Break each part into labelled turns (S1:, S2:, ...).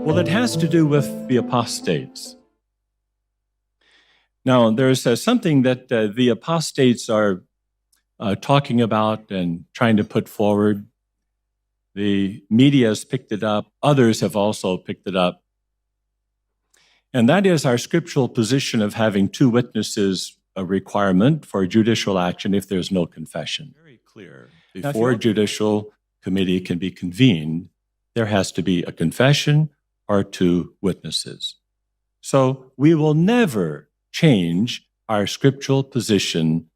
S1: Well, it has to do with the apostates. Now, there's something that the apostates are talking about and trying to put forward. The media has picked it up. Others have also picked it up. And that is our scriptural position of having two witnesses a requirement for judicial action if there's no confession. Very clear. Before a judicial committee can be convened, there has to be a confession or two witnesses. So we will never change our scriptural position.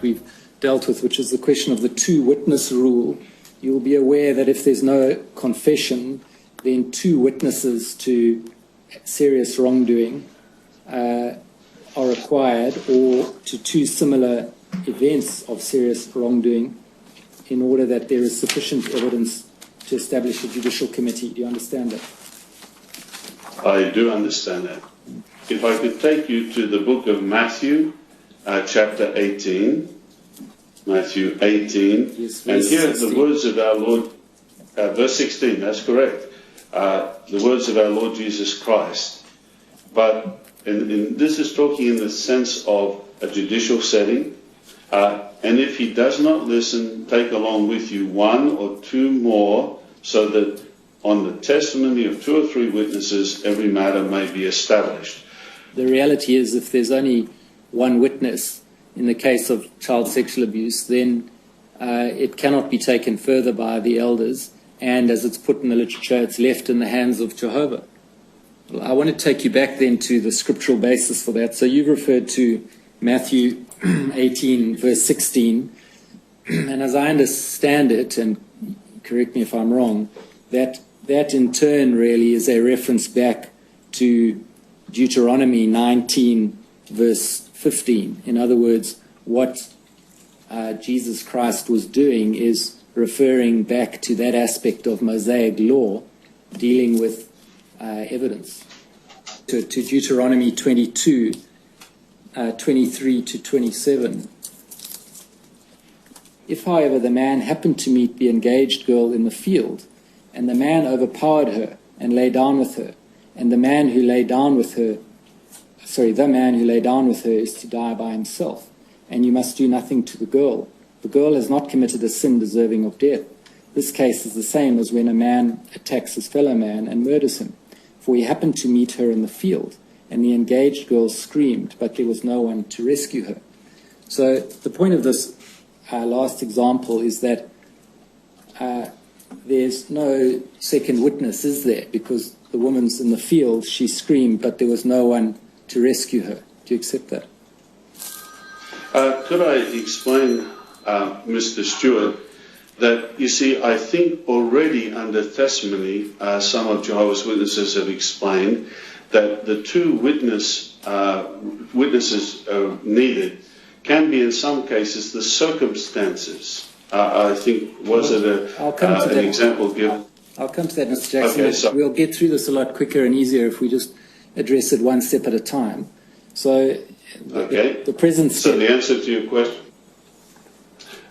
S2: we've dealt with, which is the question of the two-witness rule. You'll be aware that if there's no confession, then two witnesses to serious wrongdoing are required, or to two similar events of serious wrongdoing, in order that there is sufficient evidence to establish a judicial committee. Do you understand that?
S3: I do understand that. If I could take you to the book of Matthew, chapter 18, Matthew 18,
S2: yes,
S3: and here
S2: 16.
S3: the words of our Lord, verse 16, that's correct, the words of our Lord Jesus Christ. but this is talking in the sense of a judicial setting. And if he does not listen, take along with you one or two more, so that on the testimony of two or three witnesses, every matter may be established.
S2: The reality is, if there's only one witness in the case of child sexual abuse, then it cannot be taken further by the elders, and as it's put in the literature, it's left in the hands of Jehovah. Well, I want to take you back then to the scriptural basis for that. So you've referred to Matthew 18, verse 16, and as I understand it, and correct me if I'm wrong, that in turn really is a reference back to Deuteronomy 19, verse 15. In other words, what Jesus Christ was doing is referring back to that aspect of Mosaic law dealing with evidence. To Deuteronomy 22, 23 to 27. If, however, the man happened to meet the engaged girl in the field, and the man overpowered her and lay down with her, and the man who lay down with her is to die by himself, and you must do nothing to the girl. The girl has not committed a sin deserving of death. This case is the same as when a man attacks his fellow man and murders him. For he happened to meet her in the field, and the engaged girl screamed, but there was no one to rescue her. So the point of this last example is that there's no second witness, is there? Because the woman's in the field, she screamed, but there was no one to rescue her. Do you accept that?
S3: Could I explain, Mr. Stewart, that, you see, I think already under testimony, some of Jehovah's Witnesses have explained that the two witnesses needed can be in some cases the circumstances. I think, was it an example given?
S2: I'll come to that, Mr. Jackson.
S3: Okay, so
S2: we'll get through this a lot quicker and easier if we just address it one step at a time. So the present step...
S3: So the answer to your question,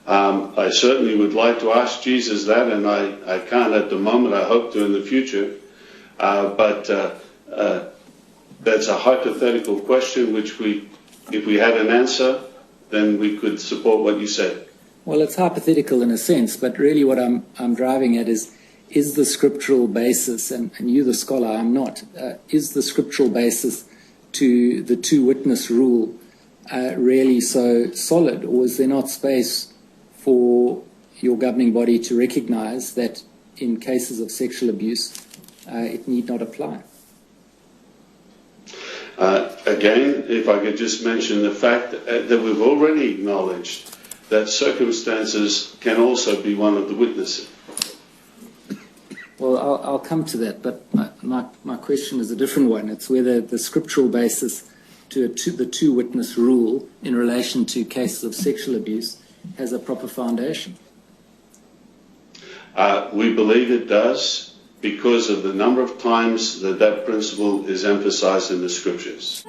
S3: I certainly would like to ask Jesus that, and I can't at the moment. I hope to in the future. But that's a hypothetical question which if we had an answer, then we could support what you said.
S2: Well, it's hypothetical in a sense, but really what I'm driving at is the scriptural basis, and you the scholar, I'm not, is the scriptural basis to the two-witness rule really so solid, or is there not space for your governing body to recognize that in cases of sexual abuse, it need not apply?
S3: Again, if I could just mention the fact that we've already acknowledged that circumstances can also be one of the witnesses.
S2: Well, I'll come to that, but my question is a different one. It's whether the scriptural basis to the two-witness rule in relation to cases of sexual abuse has a proper foundation.
S3: We believe it does, because of the number of times that principle is emphasized in the scriptures.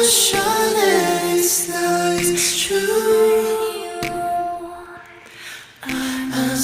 S4: Sure that it's true. I'm